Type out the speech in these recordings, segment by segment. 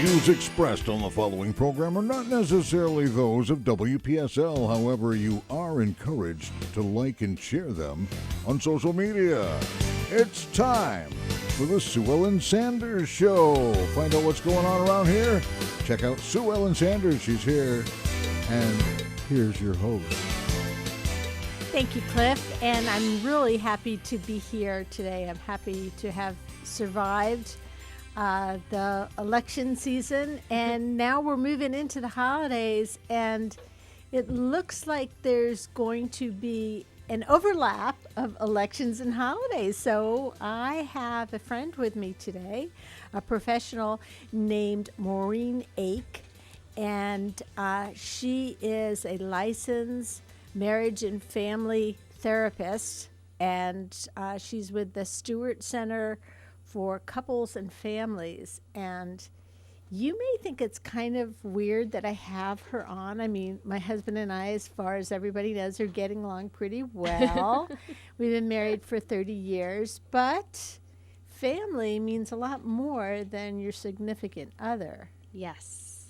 Views expressed on the following program are not necessarily those of WPSL. However, you are encouraged to like and share them on social media. It's time for the Sue Ellen Sanders Show. Find out what's going on around here. Check out Sue Ellen Sanders. She's here. And here's your host. Thank you, Cliff. And I'm really happy to be here today. I'm happy to have survived the election season, and now we're moving into the holidays, and it looks like there's going to be an overlap of elections and holidays. So I have a friend with me today, a professional named Maureen Ake, and she is a licensed marriage and family therapist, and she's with the Stuart Center for couples and families. And you may think it's kind of weird that I have her on. I mean, my husband and I, as far as everybody knows, are getting along pretty well. We've been married for 30 years, but family means a lot more than your significant other. Yes.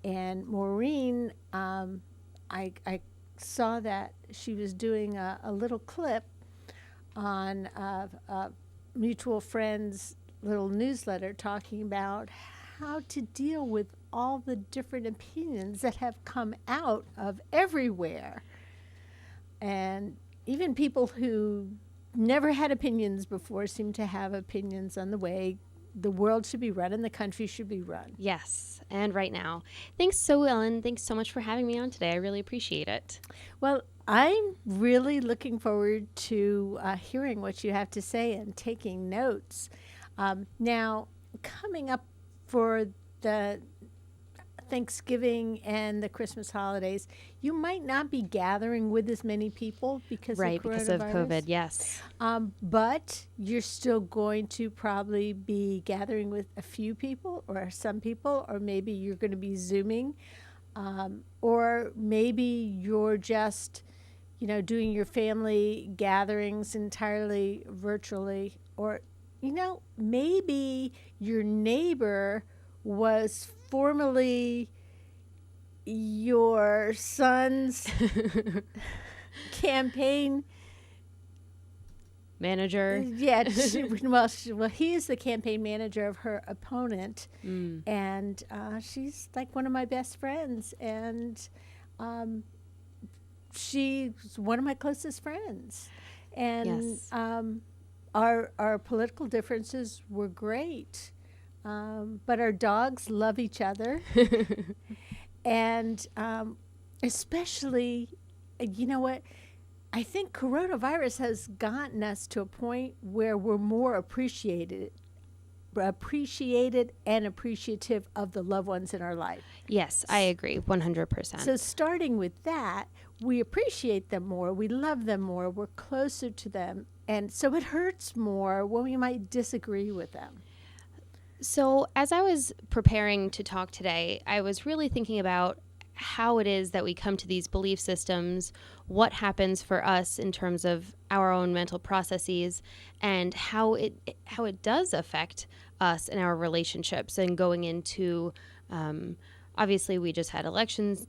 And Maureen, I saw that she was doing a little clip on mutual friends' little newsletter talking about how to deal with all the different opinions that have come out of everywhere. And even people who never had opinions before seem to have opinions on the way the world should be run and the country should be run. Yes, and right now. Thanks, Sue Ellen. Thanks so much for having me on today. I really appreciate it. Well, I'm really looking forward to hearing what you have to say and taking notes. Now, coming up for the Thanksgiving and the Christmas holidays, you might not be gathering with as many people because of coronavirus. Because of COVID, yes. But you're still going to probably be gathering with a few people or some people, or maybe you're going to be Zooming, or maybe you're just doing your family gatherings entirely virtually, or, maybe your neighbor was formerly your son's campaign manager. Yeah, well, he is the campaign manager of her opponent, and she's like one of my best friends, and she's one of my closest friends, and Yes. Our political differences were great, but our dogs love each other, and especially, you know what? I think coronavirus has gotten us to a point where we're more appreciated and appreciative of the loved ones in our life. Yes, I agree, 100%. So starting with that, we appreciate them more, we love them more, we're closer to them, and so it hurts more when we might disagree with them. So as I was preparing to talk today, I was really thinking about how it is that we come to these belief systems, what happens for us in terms of our own mental processes, and how it does affect us in our relationships. And going into, obviously we just had election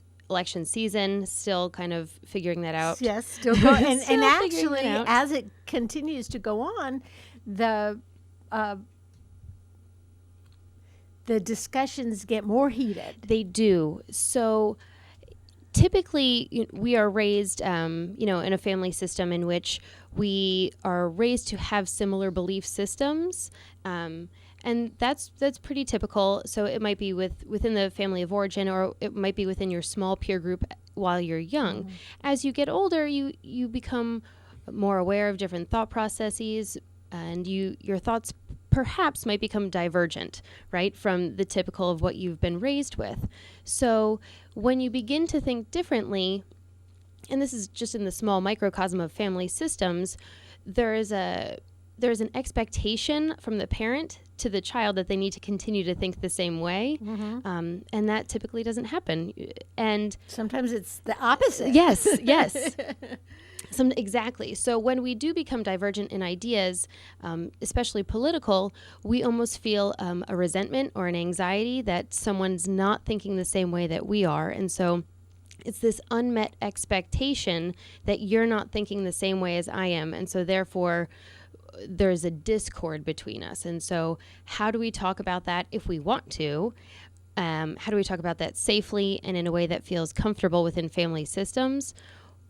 season, still kind of figuring that out. Yes, still going. and Still actually, figuring it out. as it continues to go on, the discussions get more heated. They do. So typically we are raised, in a family system in which we are raised to have similar belief systems. And that's pretty typical. So it might be within the family of origin, or it might be within your small peer group while you're young. Mm-hmm. As you get older, you become more aware of different thought processes, and your thoughts perhaps might become divergent, right, from the typical of what you've been raised with. So when you begin to think differently, and this is just in the small microcosm of family systems, there's an expectation from the parent to the child that they need to continue to think the same way, and that typically doesn't happen. And sometimes it's the opposite. Yes. Exactly. So when we do become divergent in ideas, especially political, we almost feel a resentment or an anxiety that someone's not thinking the same way that we are. And so it's this unmet expectation that you're not thinking the same way as I am. And so therefore, there's a discord between us. And so how do we talk about that if we want to? How do we talk about that safely and in a way that feels comfortable within family systems?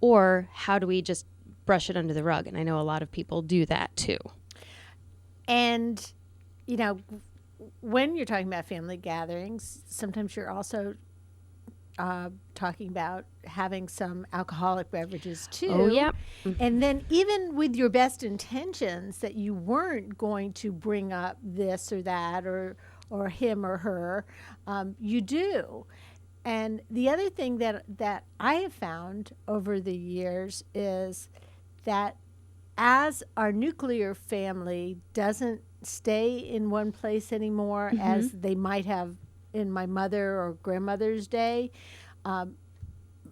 Or how do we just brush it under the rug? And I know a lot of people do that too. And, you know, when you're talking about family gatherings, sometimes you're also talking about having some alcoholic beverages too. Oh, yeah. And then even with your best intentions that you weren't going to bring up this or that or him or her, you do. And the other thing that I have found over the years is that as our nuclear family doesn't stay in one place anymore, as they might have in my mother or grandmother's day,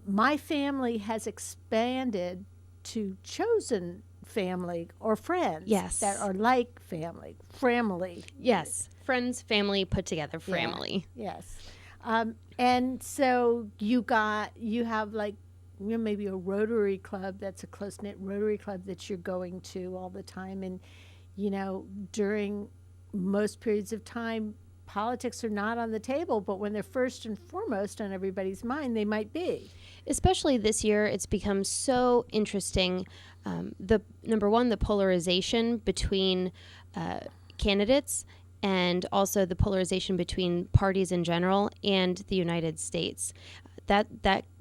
my family has expanded to chosen family or friends that are like family. Yes. Friends, family, put together, family. Yeah. Yes. And so you have like, you know, maybe a Rotary Club that's a close-knit Rotary Club that you're going to all the time. And, you know, during most periods of time, politics are not on the table, but when they're first and foremost on everybody's mind, they might be. Especially this year, it's become so interesting. The number one, the polarization between candidates, and also the polarization between parties in general and the United States. That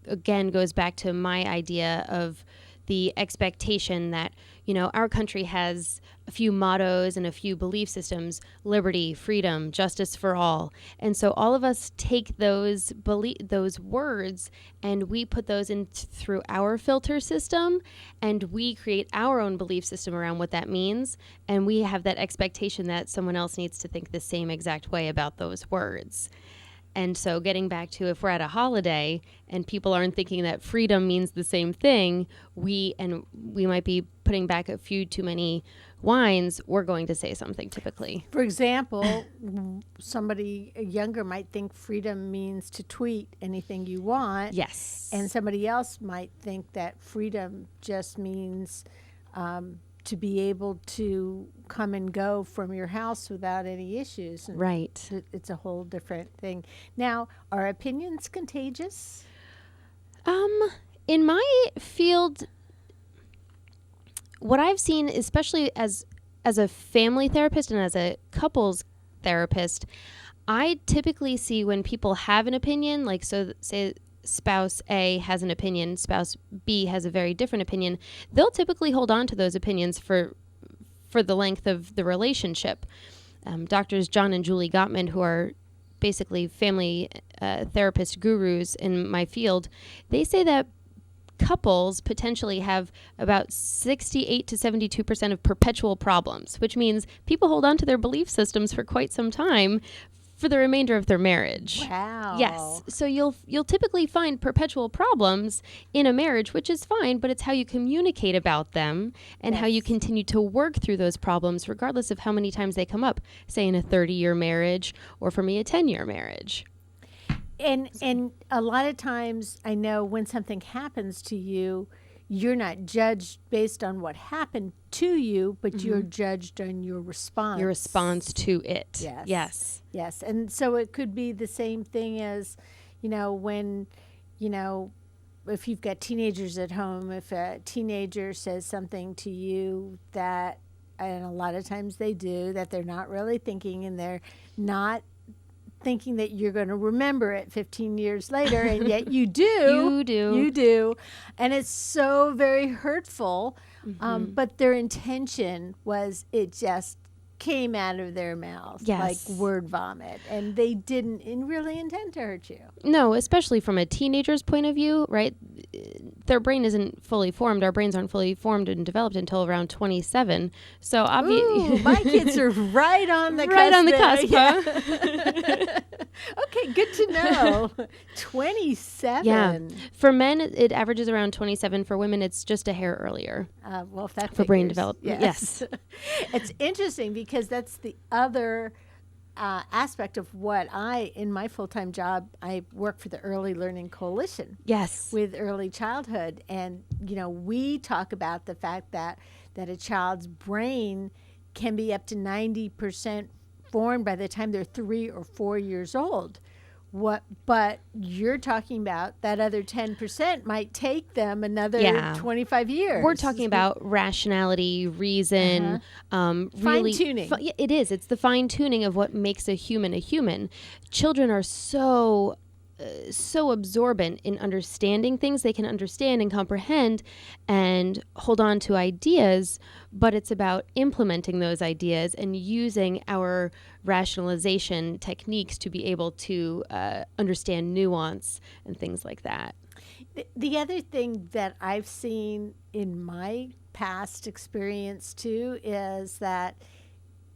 again goes back to my idea of the expectation that, you know, our country has a few mottos and a few belief systems: liberty, freedom, justice for all. And so all of us take those words and we put those in through our filter system, and we create our own belief system around what that means. And we have that expectation that someone else needs to think the same exact way about those words. And so getting back to, if we're at a holiday and people aren't thinking that freedom means the same thing, we might be putting back a few too many wines, we're going to say something typically. For example, somebody younger might think freedom means to tweet anything you want. Yes. And somebody else might think that freedom just means to be able to come and go from your house without any issues. And right. It's a whole different thing. Now, are opinions contagious? In my field, what I've seen, especially as a family therapist and as a couples therapist, I typically see when people have an opinion, like, so say spouse A has an opinion, spouse B has a very different opinion, they'll typically hold on to those opinions for the length of the relationship. Doctors John and Julie Gottman, who are basically family therapist gurus in my field, they say that couples potentially have about 68 to 72% of perpetual problems, which means people hold on to their belief systems for quite some time for the remainder of their marriage. Wow. Yes. So you'll typically find perpetual problems in a marriage, which is fine, but it's how you communicate about them and how you continue to work through those problems, regardless of how many times they come up, say in a 30-year marriage or for me, a 10-year marriage. And a lot of times I know when something happens to you, you're not judged based on what happened to you, but you're judged on your response. Your response to it. Yes. Yes. Yes. And so it could be the same thing as, when, if you've got teenagers at home, if a teenager says something to you that, and a lot of times they do, that they're not really thinking, and they're not thinking that you're going to remember it 15 years later, and yet you do. You do. And it's so very hurtful. But their intention was, it just came out of their mouth, Yes. like word vomit, and they didn't really intend to hurt you. No, especially from a teenager's point of view, right? Their brain isn't fully formed. Our brains aren't fully formed and developed until around 27. So Ooh, obviously, my kids are right on the right cusp on the there. cusp, huh? Okay, good to know. 27. Yeah. For men, it averages around 27. For women, it's just a hair earlier. Well, if that For brain figures, development, yes. It's interesting because that's the other aspect of what in my full-time job, I work for the Early Learning Coalition. Yes. With early childhood. And, we talk about the fact that a child's brain can be up to 90% formed by the time they're 3 or 4 years old. But you're talking about that other 10% might take them another 25 years. We're talking about rationality, reason, really fine-tuning. It is. It's the fine-tuning of what makes a human a human. Children are so absorbent in understanding things. They can understand and comprehend and hold on to ideas, but it's about implementing those ideas and using our rationalization techniques to be able to understand nuance and things like that. The other thing that I've seen in my past experience too is that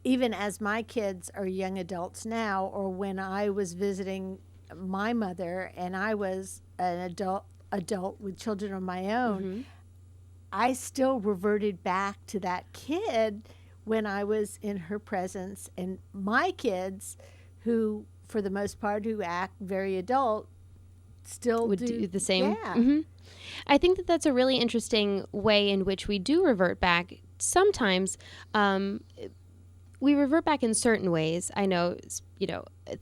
even as my kids are young adults now, or when I was visiting my mother and I was an adult with children of my own, I still reverted back to that kid when I was in her presence. And my kids, who for the most part who act very adult, still would do the same. Yeah. I think that that's a really interesting way in which we do revert back. Sometimes we revert back in certain ways. I know,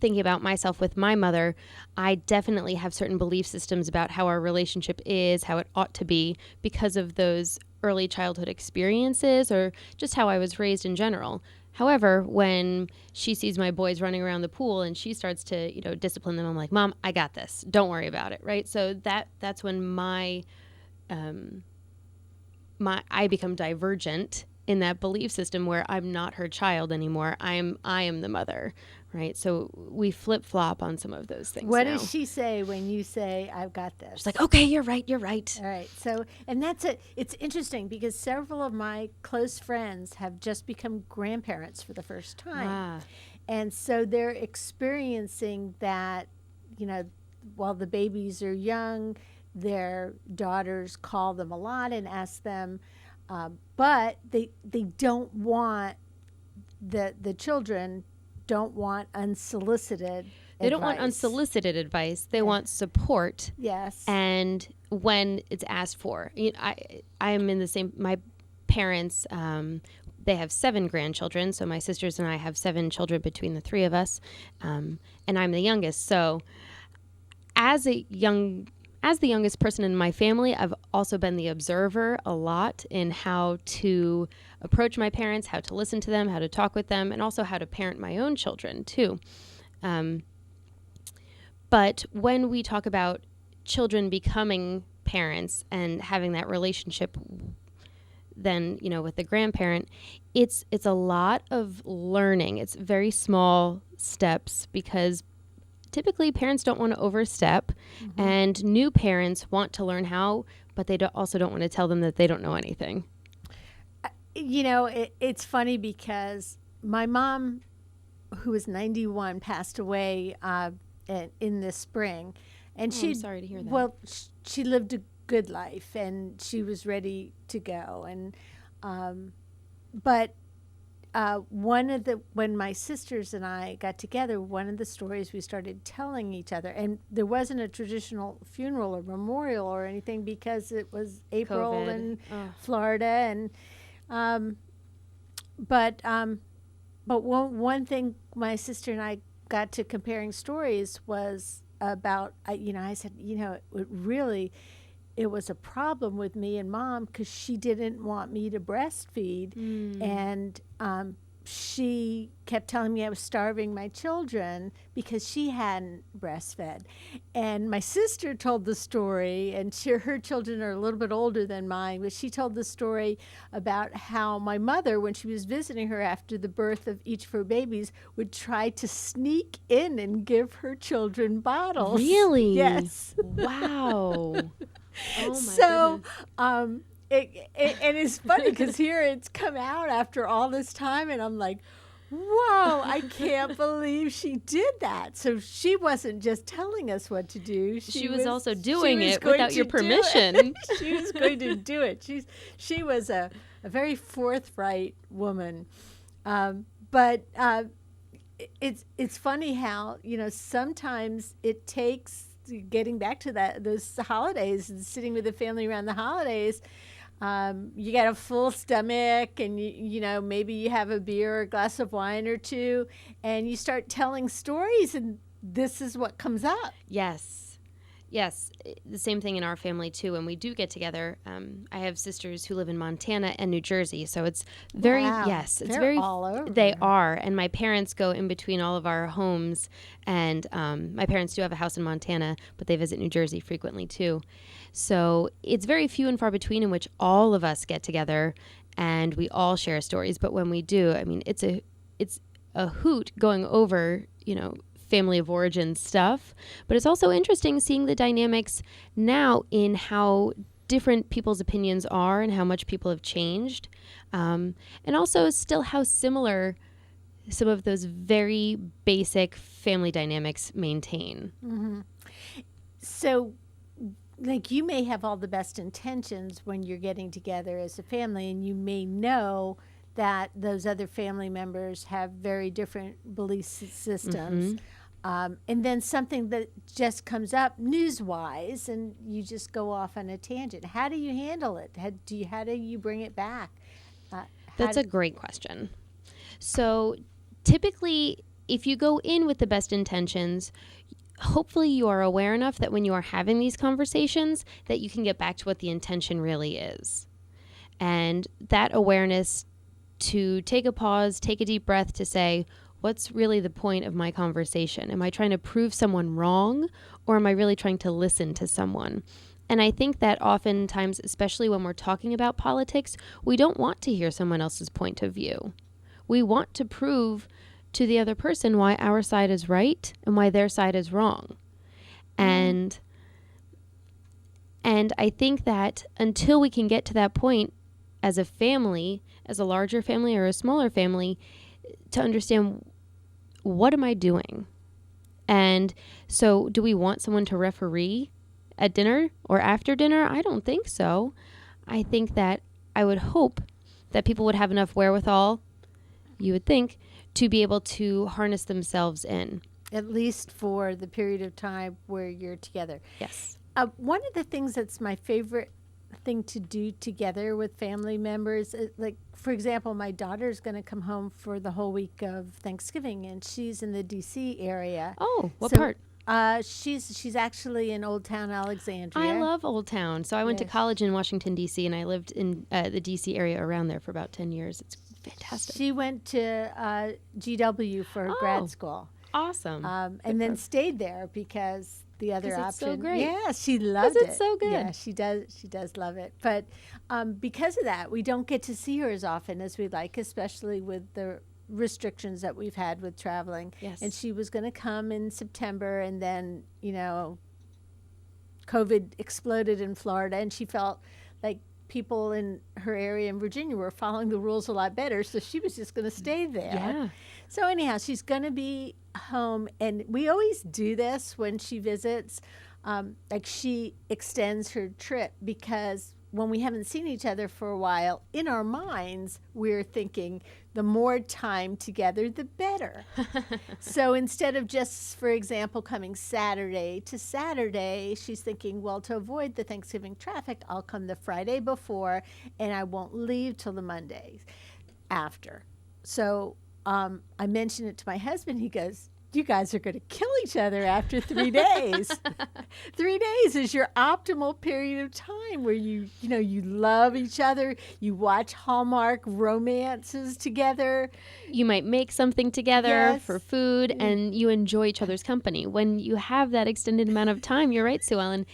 thinking about myself with my mother, I definitely have certain belief systems about how our relationship is, how it ought to be, because of those early childhood experiences or just how I was raised in general. However, when she sees my boys running around the pool and she starts to, discipline them, I'm like, Mom, I got this. Don't worry about it, right? So that's when I become divergent in that belief system where I'm not her child anymore. I am the mother, right? So we flip-flop on some of those things. What now. does she say when you say, I've got this? She's like, okay, you're right. All right. So, and that's it. It's interesting because several of my close friends have just become grandparents for the first time. And so they're experiencing that, while the babies are young, their daughters call them a lot and ask them, but they don't want, the children don't want unsolicited They don't want advice. unsolicited advice. They want support. Yes. And when it's asked for. I am in the same, my parents, they have 7 grandchildren. So my sisters and I have 7 children between the 3 of us. And I'm the youngest. So as the youngest person in my family, I've also been the observer a lot in how to approach my parents, how to listen to them, how to talk with them, and also how to parent my own children too. But when we talk about children becoming parents and having that relationship then, with the grandparent, it's a lot of learning. It's very small steps because typically parents don't want to overstep, and new parents want to learn how, but they also don't want to tell them that they don't know anything. It's funny because my mom, who was 91, passed away in the spring. And I'm sorry to hear that. Well, she lived a good life and she was ready to go. And but when my sisters and I got together, one of the stories we started telling each other, and there wasn't a traditional funeral or memorial or anything because it was April COVID. in Florida, and but one thing my sister and I got to comparing stories was about, I said, it was a problem with me and Mom because she didn't want me to breastfeed. And she kept telling me I was starving my children because she hadn't breastfed. And my sister told the story, and her children are a little bit older than mine, but she told the story about how my mother, when she was visiting her after the birth of each of her babies, would try to sneak in and give her children bottles. Really? Yes. Wow. Oh my So, goodness. and it's funny because here it's come out after all this time, and I'm like, whoa, I can't believe she did that. So she wasn't just telling us what to do. She was also she doing was it going without to your do permission. it. She was going to do it. She was a very forthright woman. But it's funny how, sometimes it takes, getting back to those holidays and sitting with the family around the holidays, you got a full stomach, and maybe you have a beer or a glass of wine or two, and you start telling stories, and this is what comes up. Yes, the same thing in our family too. When we do get together, I have sisters who live in Montana and New Jersey, so it's very it's They're very all over. They are, and my parents go in between all of our homes, and my parents do have a house in Montana, but they visit New Jersey frequently too. So it's very few and far between in which all of us get together and we all share stories. But when we do, I mean, it's a hoot going over, family of origin stuff, but it's also interesting seeing the dynamics now in how different people's opinions are and how much people have changed, and also still how similar some of those very basic family dynamics maintain. Mm-hmm. So, like, you may have all the best intentions when you're getting together as a family, and you may know that those other family members have very different belief systems. Mm-hmm. And then something that just comes up news-wise, and you just go off on a tangent. How do you handle it? How do you bring it back? That's a great question. So typically, if you go in with the best intentions, hopefully you are aware enough that when you are having these conversations that you can get back to what the intention really is. And that awareness to take a pause, take a deep breath to say, what's really the point of my conversation? Am I trying to prove someone wrong, or am I really trying to listen to someone? And I think that oftentimes, especially when we're talking about politics, we don't want to hear someone else's point of view. We want to prove to the other person why our side is right and why their side is wrong. And I think that until we can get to that point as a family, as a larger family or a smaller family, to understand, what am I doing? And so do we want someone to referee at dinner or after dinner? I don't think so. I think that I would hope that people would have enough wherewithal, you would think, to be able to harness themselves in. At least for the period of time where you're together. Yes. One of the things that's my favorite thing to do together with family members, like, for example, my daughter's going to come home for the whole week of Thanksgiving, and she's in the D.C. area. Oh, what part? She's actually in Old Town Alexandria. I love Old Town. So I went to college in Washington, D.C., and I lived in the D.C. area around there for about 10 years. It's fantastic. She went to GW for her grad school. Awesome. And then stayed there because the other option. It's so great. Yeah, she loved it. It's so good. Yeah, she does. She does love it. But because of that, we don't get to see her as often as we'd like, especially with the restrictions that we've had with traveling. Yes. And she was going to come in September, and then, COVID exploded in Florida, and she felt like people in her area in Virginia were following the rules a lot better, so she was just going to stay there. Yeah. So anyhow, she's going to be home, and we always do this when she visits. Like, she extends her trip, because when we haven't seen each other for a while, in our minds, we're thinking the more time together, the better. So instead of just, for example, coming Saturday to Saturday, she's thinking, well, to avoid the Thanksgiving traffic, I'll come the Friday before, and I won't leave till the Monday after. So I mentioned it to my husband. He goes, you guys are going to kill each other after 3 days. 3 days is your optimal period of time where you love each other. You watch Hallmark romances together. You might make something together Yes. for food, and you enjoy each other's company. When you have that extended amount of time, you're right, Sue Ellen,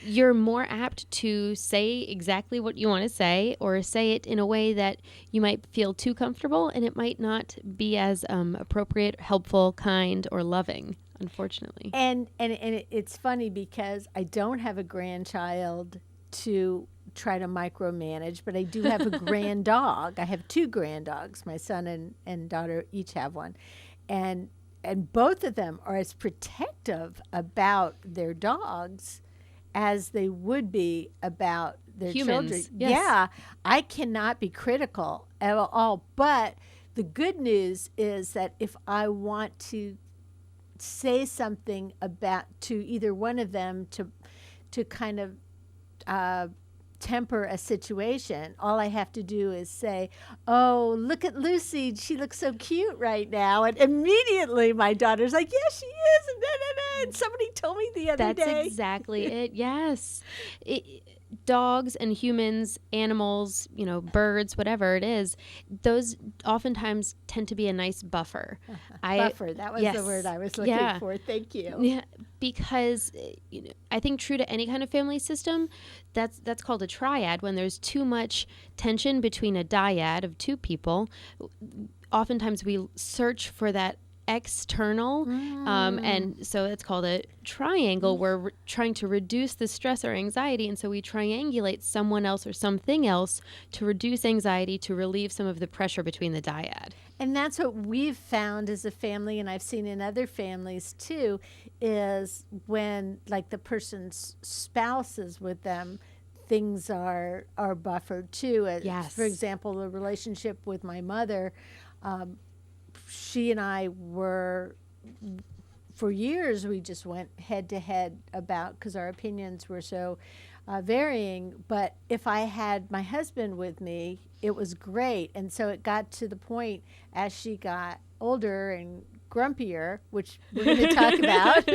you're more apt to say exactly what you want to say, or say it in a way that you might feel too comfortable, and it might not be as appropriate, helpful, kind, or loving, unfortunately. And it's funny because I don't have a grandchild to try to micromanage, but I do have a grand dog. I have 2 grand dogs. My son and daughter each have one. And both of them are as protective about their dogs as they would be about their Humans, children. yes. Yeah, I cannot be critical at all. But the good news is that if I want to say something about to either one of them to kind of temper a situation, all I have to do is say, "Oh, look at Lucy. She looks so cute right now." And immediately my daughter's like, "Yes, she is." And somebody told me the other day. That's exactly it. Yes. Dogs and humans, animals, birds, whatever it is, those oftentimes tend to be a nice buffer. Buffer, that was the word I was looking for. Thank you. Yeah, because I think true to any kind of family system, that's called a triad. When there's too much tension between a dyad of 2 people, oftentimes we search for that external, and so it's called a triangle, where we're trying to reduce the stress or anxiety, and so we triangulate someone else or something else to reduce anxiety, to relieve some of the pressure between the dyad. And that's what we've found as a family, and I've seen in other families too, is when like the person's spouse is with them, things are buffered too. Yes. For example, the relationship with my mother, she and I were, for years, we just went head to head about, because our opinions were so varying. But if I had my husband with me, it was great. And so it got to the point as she got older and grumpier, which we're going to talk about,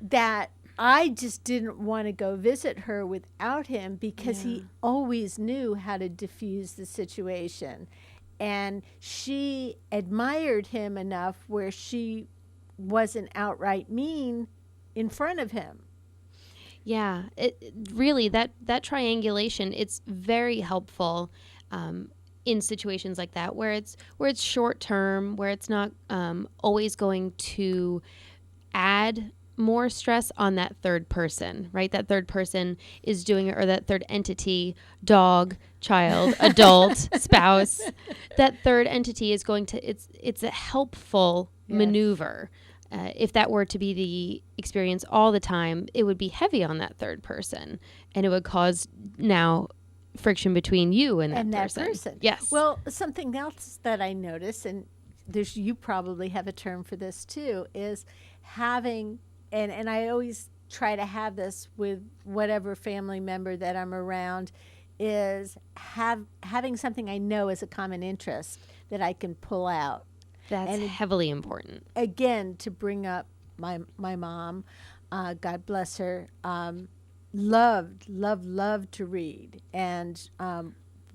that I just didn't want to go visit her without him, because he always knew how to diffuse the situation. And she admired him enough where she wasn't outright mean in front of him. Yeah, really, that triangulation, it's very helpful in situations like that, where it's short term, where it's not always going to add more stress on that third person, right? That third person is doing it, or that third entity, dog, child, adult, spouse. That third entity is going to, it's a helpful maneuver. If that were to be the experience all the time, it would be heavy on that third person, and it would cause now friction between you and that person. Yes. Well, something else that I notice, and you probably have a term for this too, is having, and I always try to have this with whatever family member that I'm around, is having something I know is a common interest that I can pull out. That's heavily important. Again, to bring up my mom, God bless her, loved to read. And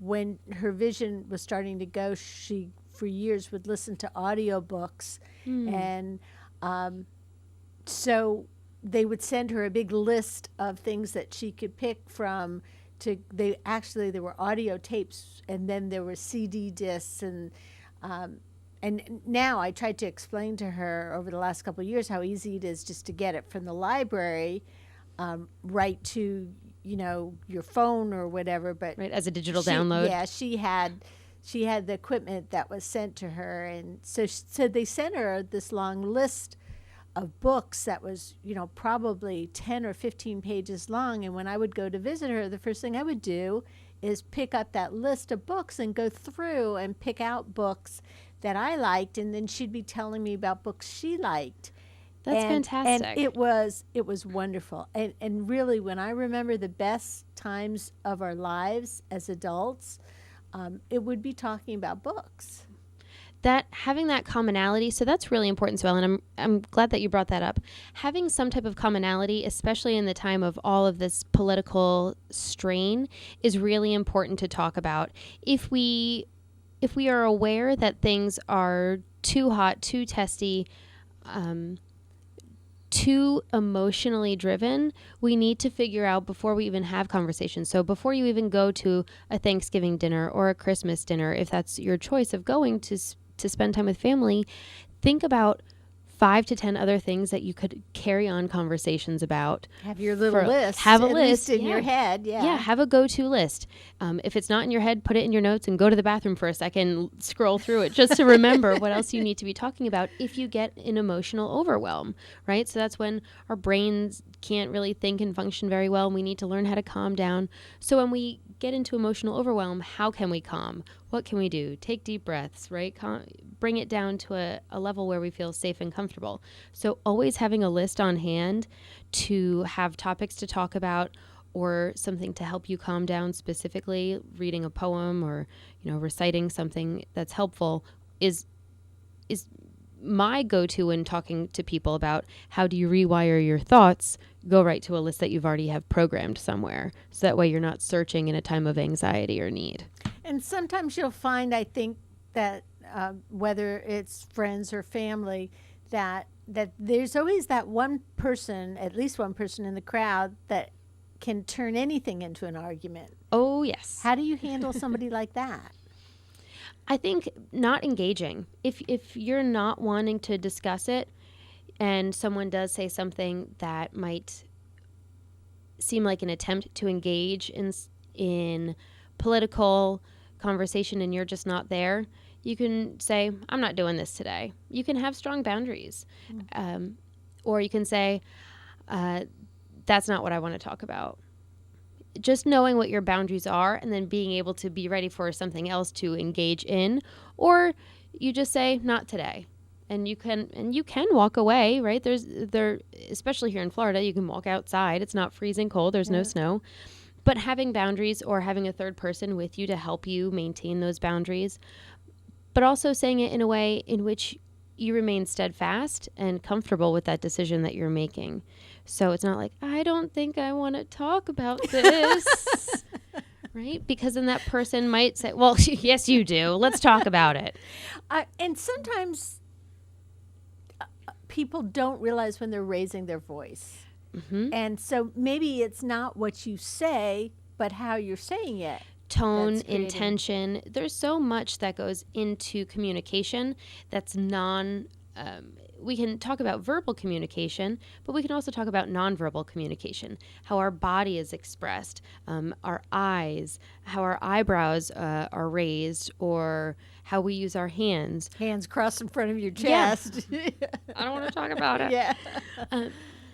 when her vision was starting to go, she, for years, would listen to audiobooks. And so they would send her a big list of things that she could pick from. There were audio tapes, and then there were CD discs, and now I tried to explain to her over the last couple of years how easy it is just to get it from the library right to your phone or whatever. But right, as a digital download. Yeah, she had the equipment that was sent to her, and so they sent her this long list of books that was, probably 10 or 15 pages long. And when I would go to visit her, the first thing I would do is pick up that list of books and go through and pick out books that I liked, and then she'd be telling me about books she liked. That's fantastic. And it was wonderful. And really, when I remember the best times of our lives as adults, it would be talking about books. that having that commonality, so that's really important as well, and I'm glad that you brought that up. Having some type of commonality, especially in the time of all of this political strain, is really important to talk about. If we are aware that things are too hot, too testy, too emotionally driven, we need to figure out before we even have conversations. So before you even go to a Thanksgiving dinner or a Christmas dinner, if that's your choice of going to spend time with family, think about 5 to 10 other things that you could carry on conversations about. Have your little list. Have a at list least in your head. Yeah. Yeah, have a go-to list. If it's not in your head, put it in your notes and go to the bathroom for a second, scroll through it just to remember what else you need to be talking about if you get an emotional overwhelm, right? So that's when our brains can't really think and function very well, and we need to learn how to calm down. So when we get into emotional overwhelm, how can we calm? What can we do? Take deep breaths, right? Bring it down to a level where we feel safe and comfortable. So always having a list on hand to have topics to talk about or something to help you calm down, specifically reading a poem or, reciting something that's helpful is my go-to when talking to people about how do you rewire your thoughts. Go right to a list that you've already have programmed somewhere. So that way you're not searching in a time of anxiety or need. And sometimes you'll find, I think, that whether it's friends or family, that there's always that one person, at least one person in the crowd, that can turn anything into an argument. Oh, yes. How do you handle somebody like that? I think not engaging. If you're not wanting to discuss it and someone does say something that might seem like an attempt to engage in political conversation and you're just not there, you can say, I'm not doing this today. You can have strong boundaries. Or you can say, that's not what I want to talk about. Just knowing what your boundaries are and then being able to be ready for something else to engage in. Or you just say, not today. And you can walk away, right? Especially here in Florida, you can walk outside. It's not freezing cold. There's no snow. But having boundaries or having a third person with you to help you maintain those boundaries, but also saying it in a way in which you remain steadfast and comfortable with that decision that you're making. So it's not like, I don't think I want to talk about this, right? Because then that person might say, well, yes, you do. Let's talk about it. And sometimes people don't realize when they're raising their voice. Mm-hmm. And so maybe it's not what you say, but how you're saying it. Tone, intention. There's so much that goes into communication that's we can talk about verbal communication, but we can also talk about nonverbal communication, how our body is expressed, our eyes, how our eyebrows are raised, or how we use our hands. Hands crossed in front of your chest. Yeah. I don't want to talk about it. Yeah.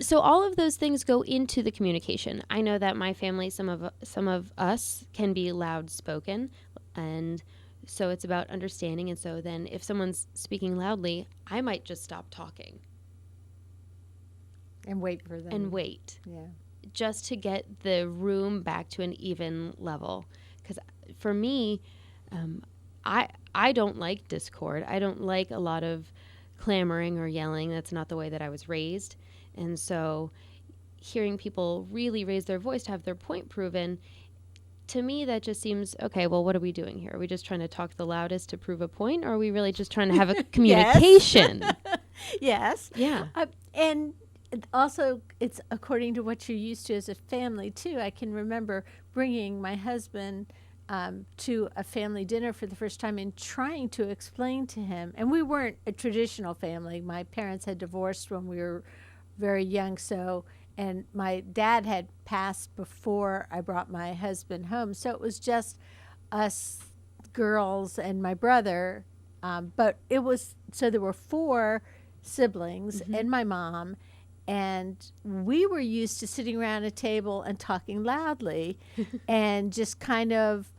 So all of those things go into the communication. I know that my family, some of us can be loud spoken, and so it's about understanding. And so then if someone's speaking loudly, I might just stop talking. And wait for them. And wait. Yeah. Just to get the room back to an even level. Because for me, I don't like discord. I don't like a lot of clamoring or yelling. That's not the way that I was raised. And so hearing people really raise their voice to have their point proven, to me, that just seems, okay, well, what are we doing here? Are we just trying to talk the loudest to prove a point, or are we really just trying to have a communication? Yes. Yeah. And also, it's according to what you're used to as a family, too. I can remember bringing my husband to a family dinner for the first time and trying to explain to him. And we weren't a traditional family. My parents had divorced when we were very young, and my dad had passed before I brought my husband home, so it was just us girls and my brother, but it was, so there were 4 siblings and my mom, and we were used to sitting around a table and talking loudly and just kind of,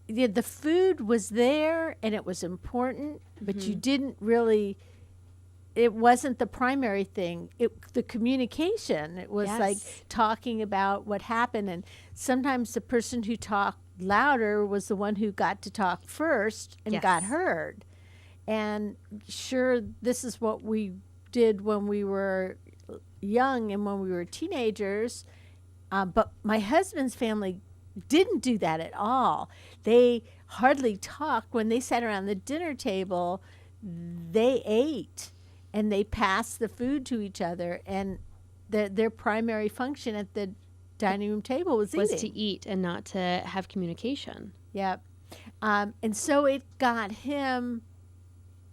the food was there and it was important, but you didn't really it wasn't the primary thing. The communication. It was Yes. like talking about what happened. And sometimes the person who talked louder was the one who got to talk first and Yes. got heard. And sure, this is what we did when we were young and when we were teenagers. But my husband's family didn't do that at all. They hardly talked. When they sat around the dinner table, they ate and they passed the food to each other. And their primary function at the dining room table was eating. To eat and not to have communication. Yep. And so it got him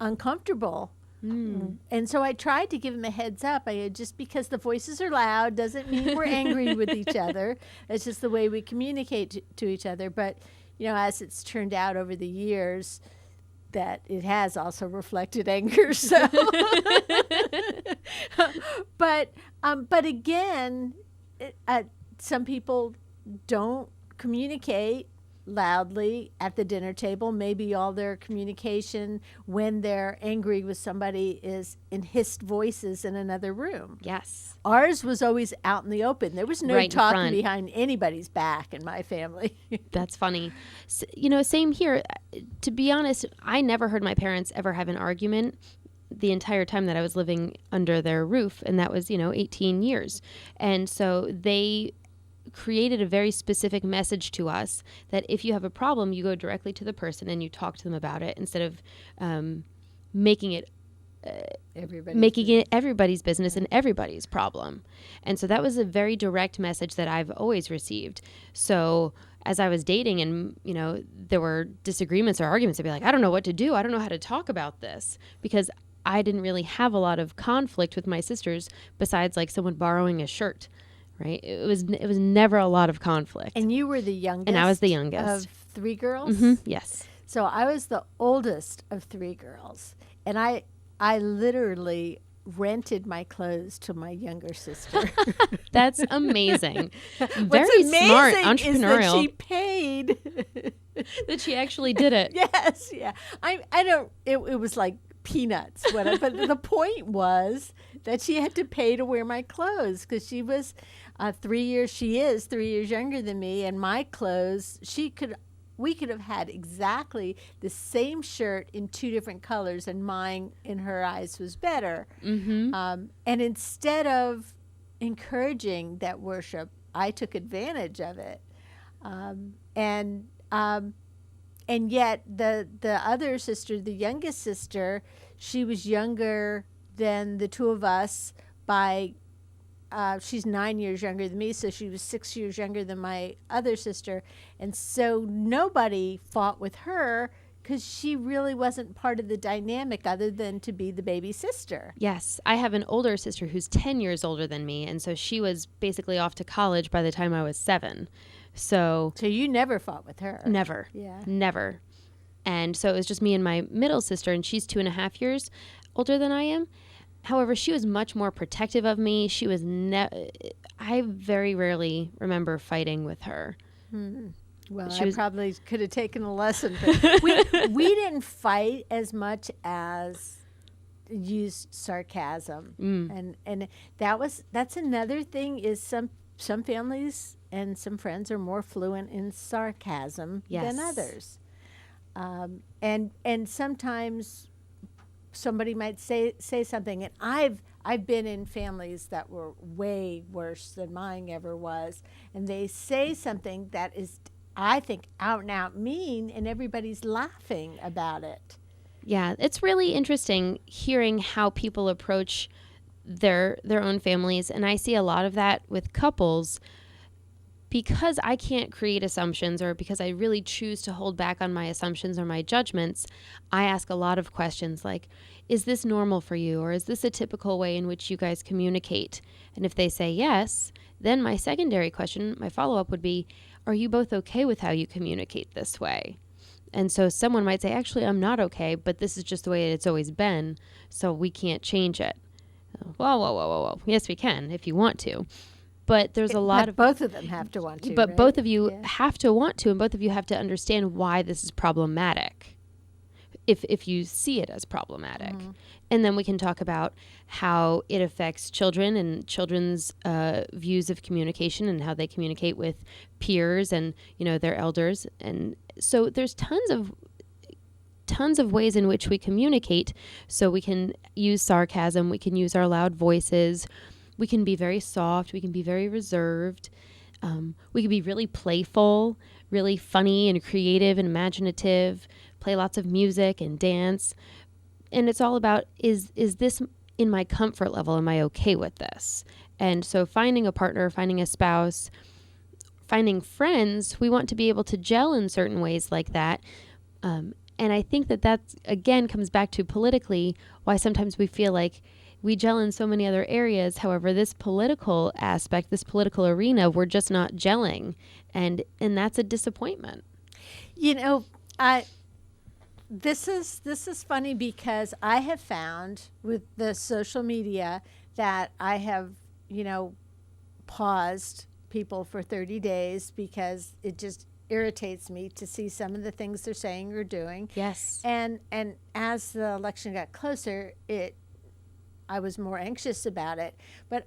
uncomfortable. And so I tried to give him a heads up. Just because the voices are loud doesn't mean we're angry with each other. It's just the way we communicate to each other. But, as it's turned out over the years, that it has also reflected anger. So, but again, some people don't communicate loudly at the dinner table. Maybe all their communication when they're angry with somebody is in hissed voices in another room. Yes. Ours was always out in the open. There was no Right in talking front. behind anybody's back in my family. That's funny. Same here. To be honest, I never heard my parents ever have an argument the entire time that I was living under their roof, and that was, 18 years. And so they created a very specific message to us that if you have a problem, you go directly to the person and you talk to them about it instead of making it everybody's business and everybody's problem. And so that was a very direct message that I've always received. So as I was dating and, there were disagreements or arguments, I'd be like, I don't know what to do. I don't know how to talk about this, because I didn't really have a lot of conflict with my sisters besides like someone borrowing a shirt. Right. It was never a lot of conflict. And you were the youngest. And I was the youngest of 3 girls. Yes. So I was the oldest of 3 girls, and I literally rented my clothes to my younger sister. That's amazing. What's Very amazing smart, is entrepreneurial. that she paid. That she actually did it. Yes, yeah. I don't. It was like peanuts. But the point was that she had to pay to wear my clothes because she was 3 years. She is 3 years younger than me, and my clothes we could have had exactly the same shirt in 2 different colors, and mine, in her eyes, was better. And instead of encouraging that worship, I took advantage of it. And yet the other sister, the youngest sister, she was younger than the 2 of us by she's 9 years younger than me, so she was 6 years younger than my other sister. And so nobody fought with her because she really wasn't part of the dynamic other than to be the baby sister. Yes. I have an older sister who's 10 years older than me, and so she was basically off to college by the time I was 7. So you never fought with her? Never. Yeah. Never. And so it was just me and my middle sister, and she's 2.5 years older than I am. However, she was much more protective of me. She was I very rarely remember fighting with her. Well, I probably could have taken a lesson. But we didn't fight as much as used sarcasm. And that's another thing is some families and some friends are more fluent in sarcasm than others. And sometimes somebody might say something, and I've been in families that were way worse than mine ever was, and they say something that is, I think, out and out mean, and everybody's laughing about it. Yeah, it's really interesting hearing how people approach their own families, and I see a lot of that with couples. Because I can't create assumptions, or because I really choose to hold back on my assumptions or my judgments, I ask a lot of questions like, is this normal for you? Or is this a typical way in which you guys communicate? And if they say yes, then my secondary question, my follow-up would be, are you both okay with how you communicate this way? And so someone might say, actually, I'm not okay, but this is just the way it's always been, so we can't change it. Whoa. Yes, we can if you want to. But there's a lot of... both of them have to want to, But right? both of you have to want to, and both of you have to understand why this is problematic. if you see it as problematic. And then we can talk about how it affects children and children's views of communication and how they communicate with peers and, their elders. And so there's tons of ways in which we communicate. So we can use sarcasm, we can use our loud voices, we can be very soft, we can be very reserved, we can be really playful, really funny and creative and imaginative, play lots of music and dance. And it's all about, is this in my comfort level? Am I okay with this? And so finding a partner, finding a spouse, finding friends, we want to be able to gel in certain ways like that. And I think that again comes back to politically why sometimes we feel like we gel in so many other areas. However, this political aspect, this political arena, we're just not gelling. And that's a disappointment. This is funny because I have found with the social media that I have, paused people for 30 days because it just irritates me to see some of the things they're saying or doing. Yes. And as the election got closer, I was more anxious about it. But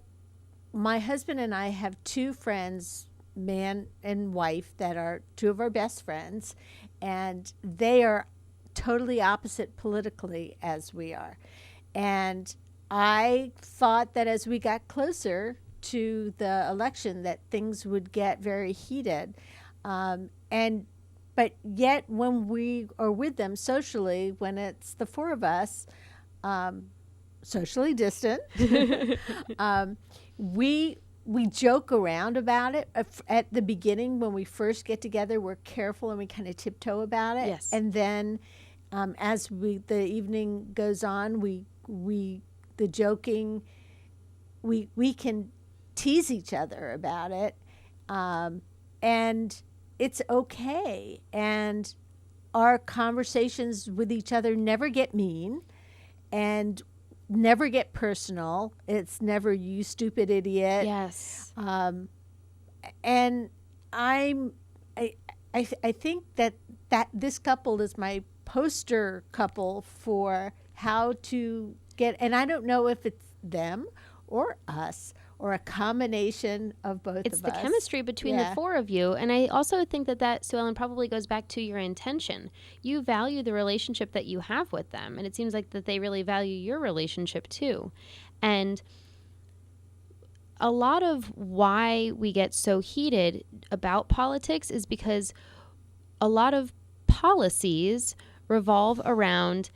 my husband and I have two friends, man and wife, that are two of our best friends, and they are totally opposite politically as we are. And I thought that as we got closer to the election that things would get very heated. But yet when we are with them socially, when it's the four of us, socially distant, we joke around about it. At the beginning, when we first get together, we're careful and we kind of tiptoe about it. Yes. And then as the evening goes on, the joking, we can tease each other about it, and it's okay. And our conversations with each other never get mean and never get personal. It's never "you stupid idiot." Yes. And I think that this couple is my poster couple for how to get, and I don't know if it's them or us or a combination of both of us. It's the chemistry between the four of you. And I also think that Sue Ellen, probably goes back to your intention. You value the relationship that you have with them. And it seems like that they really value your relationship too. And a lot of why we get so heated about politics is because a lot of policies revolve around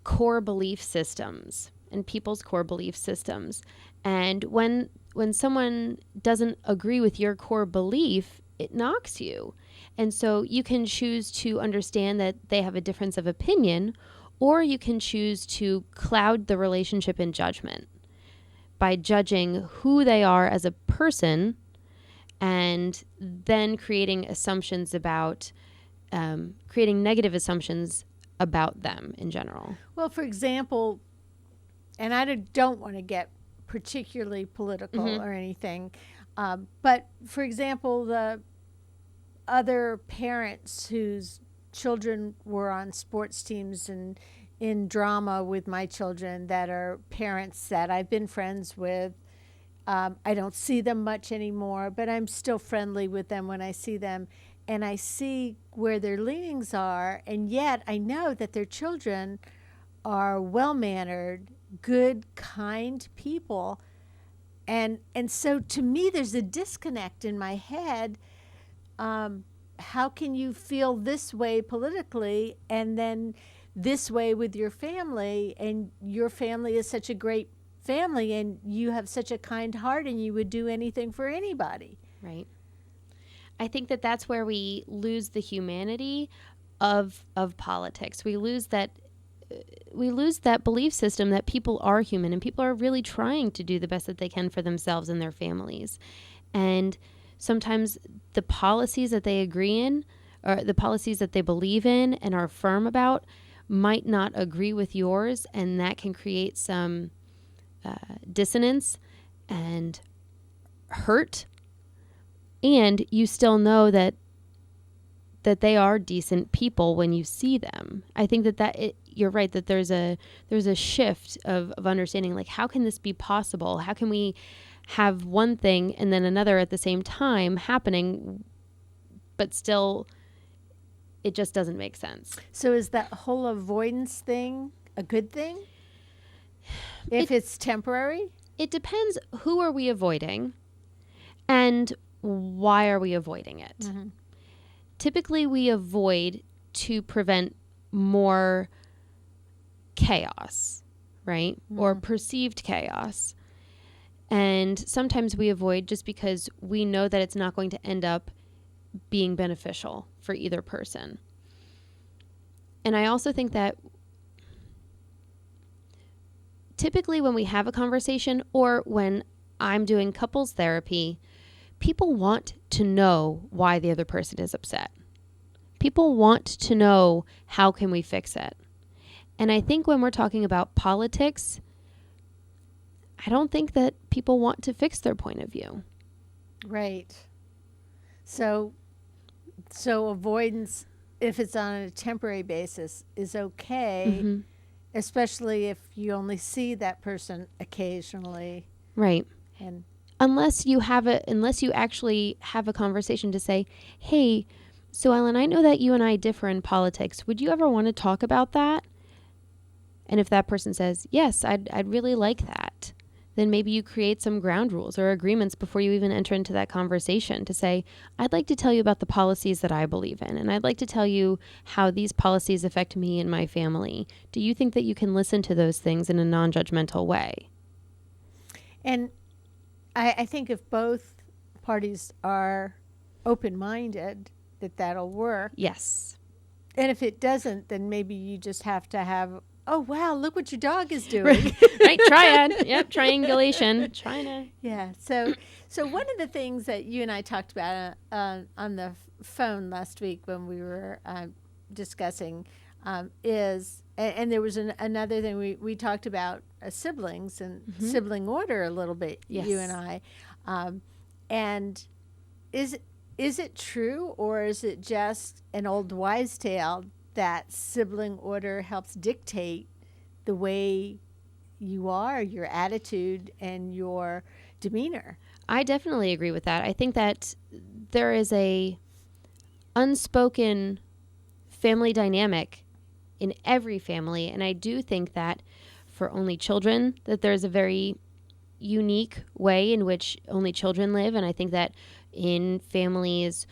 core belief systems and people's core belief systems. And when someone doesn't agree with your core belief, it knocks you. And so you can choose to understand that they have a difference of opinion, or you can choose to cloud the relationship in judgment by judging who they are as a person and then creating assumptions about, creating negative assumptions about them in general. Well, for example, and I don't want to get particularly political or anything, but for example, the other parents whose children were on sports teams and in drama with my children that are parents that I've been friends with. I don't see them much anymore, but I'm still friendly with them when I see them. And I see where their leanings are, and yet I know that their children are well-mannered, good, kind people. And so to me, there's a disconnect in my head. How can you feel this way politically and then this way with your family, and your family is such a great family and you have such a kind heart and you would do anything for anybody? Right. I think that's where we lose the humanity of politics. We lose that belief system that people are human and people are really trying to do the best that they can for themselves and their families. And sometimes the policies that they agree in, or the policies that they believe in and are firm about, might not agree with yours, and that can create some dissonance and hurt. And you still know that that they are decent people when you see them. I think you're right that there's a shift of understanding, like, how can this be possible? How can we have one thing and then another at the same time happening, but still it just doesn't make sense. So is that whole avoidance thing a good thing? If it's temporary? It depends, who are we avoiding and why are we avoiding it? Mm-hmm. Typically, we avoid to prevent more chaos, right? Mm-hmm. Or perceived chaos. And sometimes we avoid just because we know that it's not going to end up being beneficial for either person. And I also think that typically when we have a conversation or when I'm doing couples therapy, people want to know why the other person is upset. People want to know, how can we fix it? And I think when we're talking about politics, I don't think that people want to fix their point of view. Right. So avoidance, if it's on a temporary basis, is okay, mm-hmm. especially if you only see that person occasionally. Right. And unless you actually have a conversation to say, hey, so Ellen, I know that you and I differ in politics. Would you ever want to talk about that? And if that person says, yes, I'd really like that, then maybe you create some ground rules or agreements before you even enter into that conversation to say, I'd like to tell you about the policies that I believe in, and I'd like to tell you how these policies affect me and my family. Do you think that you can listen to those things in a non-judgmental way? And I think if both parties are open-minded, that'll work. Yes. And if it doesn't, then maybe you just have to have, oh, wow, look what your dog is doing. Right, triad. Yep, triangulation. Trying to. Yeah. So one of the things that you and I talked about on the phone last week when we were discussing is, and there was another thing we talked about siblings and mm-hmm. sibling order a little bit, yes. You and I. And is it true, or is it just an old wives' tale that sibling order helps dictate the way you are, your attitude, and your demeanor? I definitely agree with that. I think that there is a unspoken family dynamic in every family, and I do think that for only children, that there's a very unique way in which only children live, and I think that in families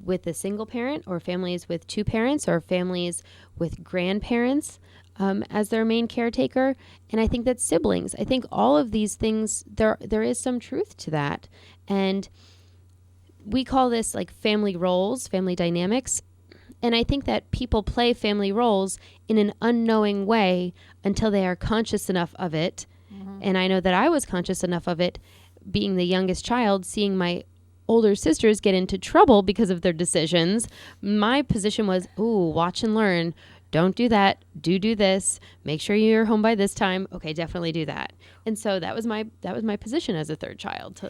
with a single parent, or families with two parents, or families with grandparents as their main caretaker, and I think that siblings, I think all of these things, there is some truth to that, and we call this like family roles, family dynamics. And I think that people play family roles in an unknowing way until they are conscious enough of it. Mm-hmm. And I know that I was conscious enough of it, being the youngest child, seeing my older sisters get into trouble because of their decisions. My position was, ooh, watch and learn. Don't do that. Do this. Make sure you're home by this time. Okay, definitely do that. And so that was my position as a third child.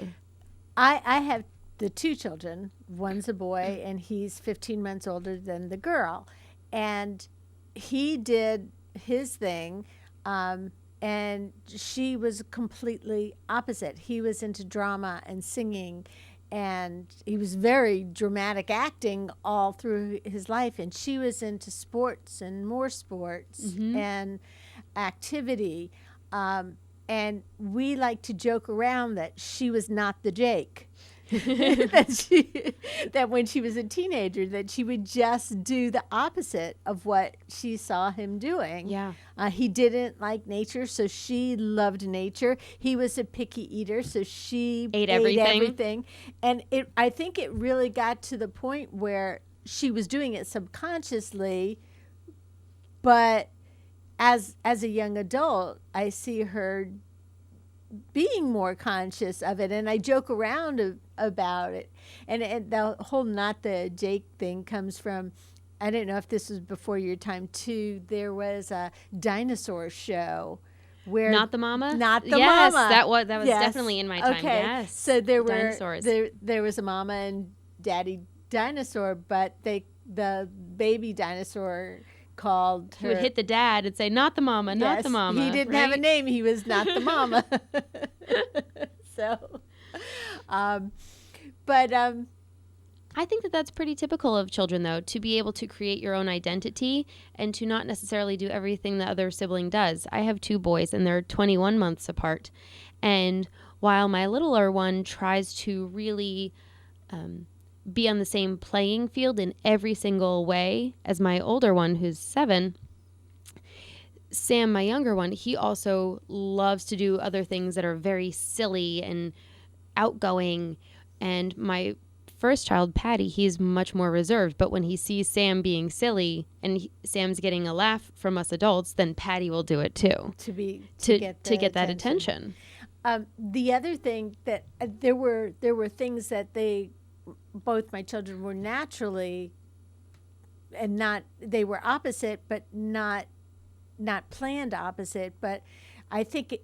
I have the two children. One's a boy, and he's 15 months older than the girl. And he did his thing, and she was completely opposite. He was into drama and singing, and he was very dramatic acting all through his life. And she was into sports and more sports mm-hmm. and activity. And we like to joke around that she was not the Jake. that when she was a teenager, that she would just do the opposite of what she saw him doing. Yeah. He didn't like nature, so she loved nature. He was a picky eater, so she ate everything. And I think it really got to the point where she was doing it subconsciously, but as a young adult, I see her being more conscious of it, and I joke around about it. And the whole not the Jake thing comes from, I don't know if this was before your time too, there was a dinosaur show where Not the Mama? Not the yes, Mama. That was yes. definitely in my time. Okay. Yes. So there were dinosaurs. There was a mama and daddy dinosaur, but they the baby dinosaur called He her. would hit the dad and say, "Not the mama, not the Yes, mama." He didn't have a name. He was not the mama. So, but I think that that's pretty typical of children, though, to be able to create your own identity and to not necessarily do everything the other sibling does. I have 2 boys, and they're 21 months apart. And while my littler one tries to really be on the same playing field in every single way as my older one, who's 7, Sam, my younger one, he also loves to do other things that are very silly and outgoing. And my first child, Patty, he's much more reserved. But when he sees Sam being silly and Sam's getting a laugh from us adults, then Patty will do it too. to get that attention. The other thing that there were things that both my children were naturally, and they were opposite, but not planned opposite. But I think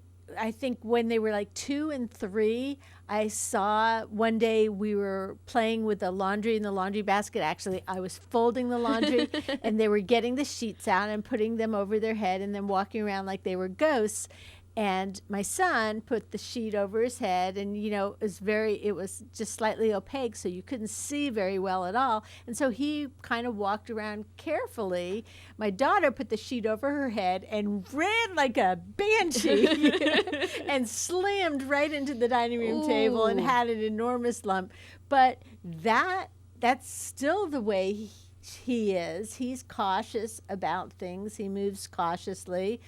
when they were like 2 and 3, I saw one day we were playing with the laundry in the laundry basket. Actually, I was folding the laundry and they were getting the sheets out and putting them over their head and then walking around like they were ghosts. And my son put the sheet over his head, and it was just slightly opaque, so you couldn't see very well at all. And so he kind of walked around carefully. My daughter put the sheet over her head and ran like a banshee and slammed right into the dining room table and had an enormous lump. But that's still the way he is. He's cautious about things. He moves cautiously.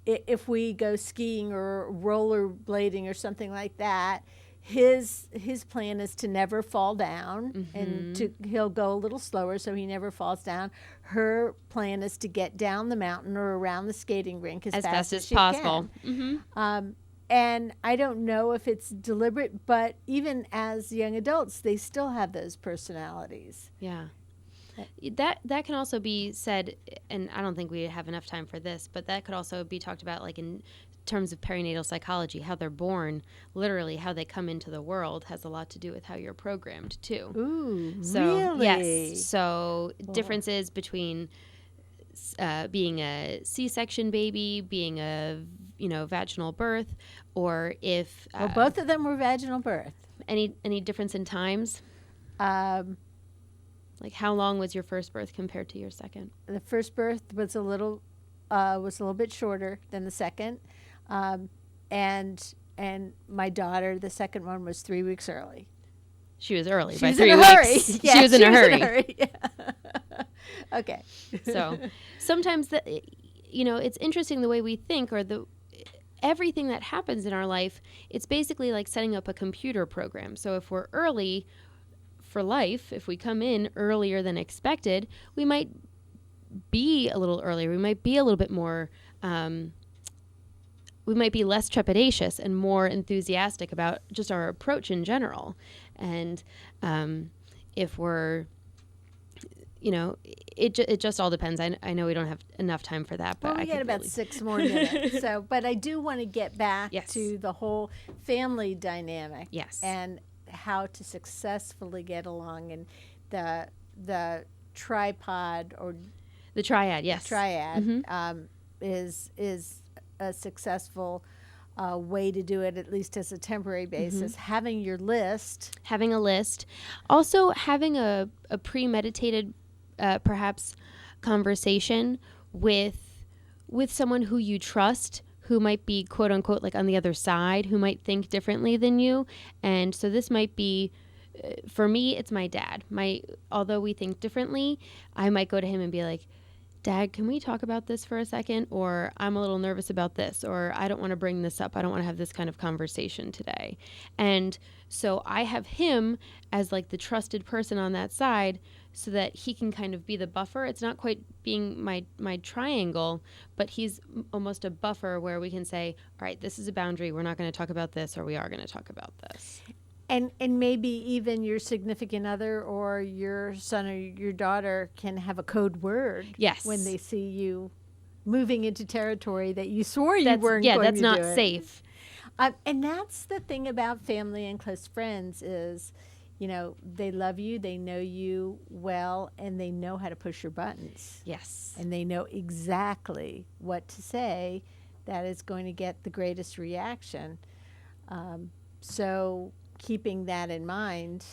If we go skiing or rollerblading or something like that, his plan is to never fall down, and he'll go a little slower so he never falls down. Her plan is to get down the mountain or around the skating rink as fast as possible. And I don't know if it's deliberate, but even as young adults, they still have those personalities. Yeah. That can also be said, and I don't think we have enough time for this, but that could also be talked about like in terms of perinatal psychology. How they're born, literally how they come into the world, has a lot to do with how you're programmed too. Ooh, so, really? Yes. So differences between being a C-section baby, being a vaginal birth, or if well, both of them were vaginal birth. Any difference in times? Like how long was your first birth compared to your second? The first birth was a little bit shorter than the second, and my daughter, the second one, was 3 weeks early. She was early She by was 3 in a weeks. hurry. Yeah, she was in a hurry. Yeah. Okay. So sometimes it's interesting the way we think, or everything that happens in our life. It's basically like setting up a computer program. So if we're early for life, if we come in earlier than expected, we might be a little earlier. We might be a little bit more, we might be less trepidatious and more enthusiastic about just our approach in general. And if we're, it just all depends. I know we don't have enough time for that, but well, we got about 6 more minutes. But I do want to get back to the whole family dynamic. Yes. And how to successfully get along, and the tripod or the triad, yes, is a successful way to do it, at least as a temporary basis. Having a list, also having a premeditated perhaps conversation with someone who you trust, who might be quote unquote like on the other side, who might think differently than you. And so this might be, for me, it's my dad. Although we think differently, I might go to him and be like, Dad, can we talk about this for a second? Or I'm a little nervous about this, or I don't want to bring this up. I don't want to have this kind of conversation today. And so I have him as like the trusted person on that side, so that he can kind of be the buffer. It's not quite being my triangle, but he's almost a buffer where we can say, all right, this is a boundary. We're not going to talk about this, or we are going to talk about this. And maybe even your significant other or your son or your daughter can have a code word. Yes. When they see you moving into territory that you swore you weren't going to do. Yeah, that's not safe. And that's the thing about family and close friends is they love you, they know you well, and they know how to push your buttons. Yes. And they know exactly what to say that is going to get the greatest reaction. So keeping that in mind.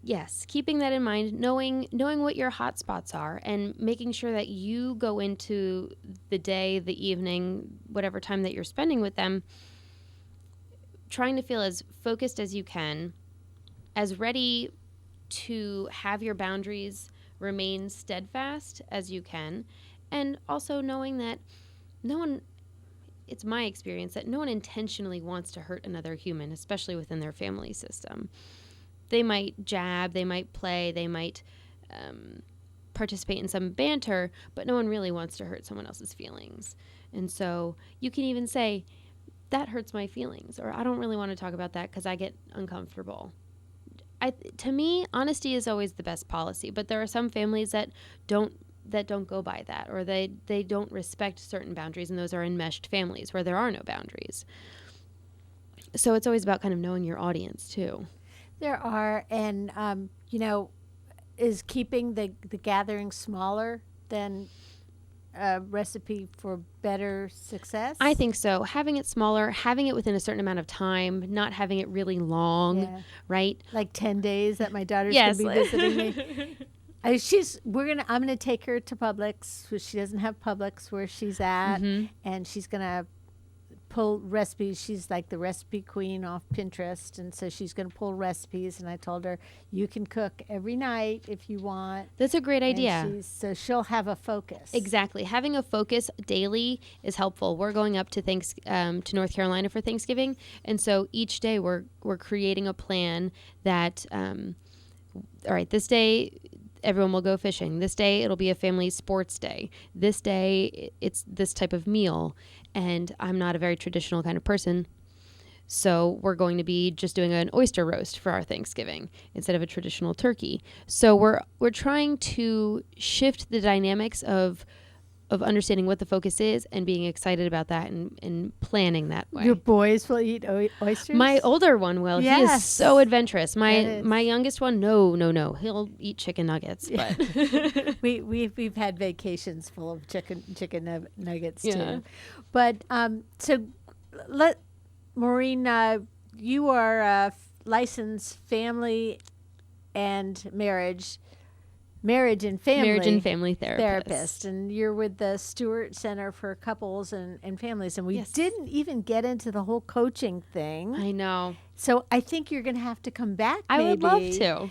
Yes, keeping that in mind, knowing what your hot spots are, and making sure that you go into the day, the evening, whatever time that you're spending with them, trying to feel as focused as you can, as ready to have your boundaries remain steadfast as you can, and also knowing that it's my experience that no one intentionally wants to hurt another human, especially within their family system. They might jab, they might play, they might participate in some banter, but no one really wants to hurt someone else's feelings. And so you can even say, that hurts my feelings, or I don't really want to talk about that because I get uncomfortable. To me, honesty is always the best policy, but there are some families that don't go by that, or they don't respect certain boundaries, and those are enmeshed families where there are no boundaries. So it's always about kind of knowing your audience too. There are, and is keeping the gathering smaller than a recipe for better success? I think so. Having it smaller, having it within a certain amount of time, not having it really long, right? Like 10 days that my daughter's going to be visiting me. I'm gonna take her to Publix, which she doesn't have Publix where she's at, and she's gonna pull recipes. She's like the recipe queen off Pinterest, and so she's gonna pull recipes. And I told her, you can cook every night if you want. That's a great idea. So she'll have a focus. Exactly, having a focus daily is helpful. We're going up to North Carolina for Thanksgiving, and so each day we're creating a plan that, all right, this day everyone will go fishing. This day, it'll be a family sports day. This day, it's this type of meal. And I'm not a very traditional kind of person. So we're going to be just doing an oyster roast for our Thanksgiving instead of a traditional turkey. So we're trying to shift the dynamics of understanding what the focus is and being excited about that and planning that way. Your boys will eat oysters? My older one will. Yes. He is so adventurous. My youngest one, no. He'll eat chicken nuggets. But we've had vacations full of chicken nuggets too. But so Maureen, you are a licensed family and marriage and family therapist, and you're with the Stuart Center for Couples and Families, and we didn't even get into the whole coaching thing. I know. So I think you're going to have to come back. I would love to.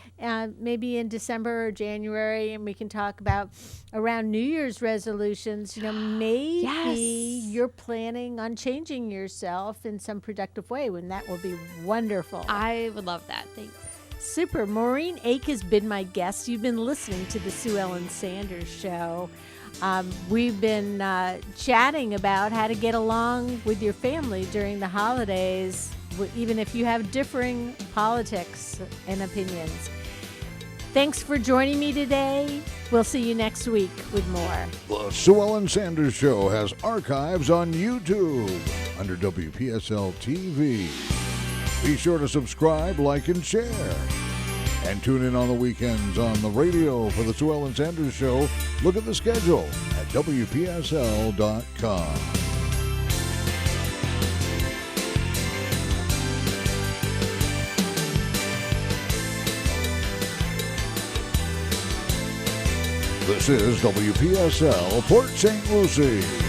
Maybe in December or January, and we can talk about around New Year's resolutions. Maybe you're planning on changing yourself in some productive way, and that will be wonderful. I would love that. Thanks. Super. Maureen Ake has been my guest. You've been listening to the Sue Ellen Sanders Show. We've been chatting about how to get along with your family during the holidays, even if you have differing politics and opinions. Thanks for joining me today. We'll see you next week with more. The Sue Ellen Sanders Show has archives on YouTube under WPSL TV. Be sure to subscribe, like, and share. And tune in on the weekends on the radio for the Sue Ellen Sanders Show. Look at the schedule at WPSL.com. This is WPSL Port St. Lucie.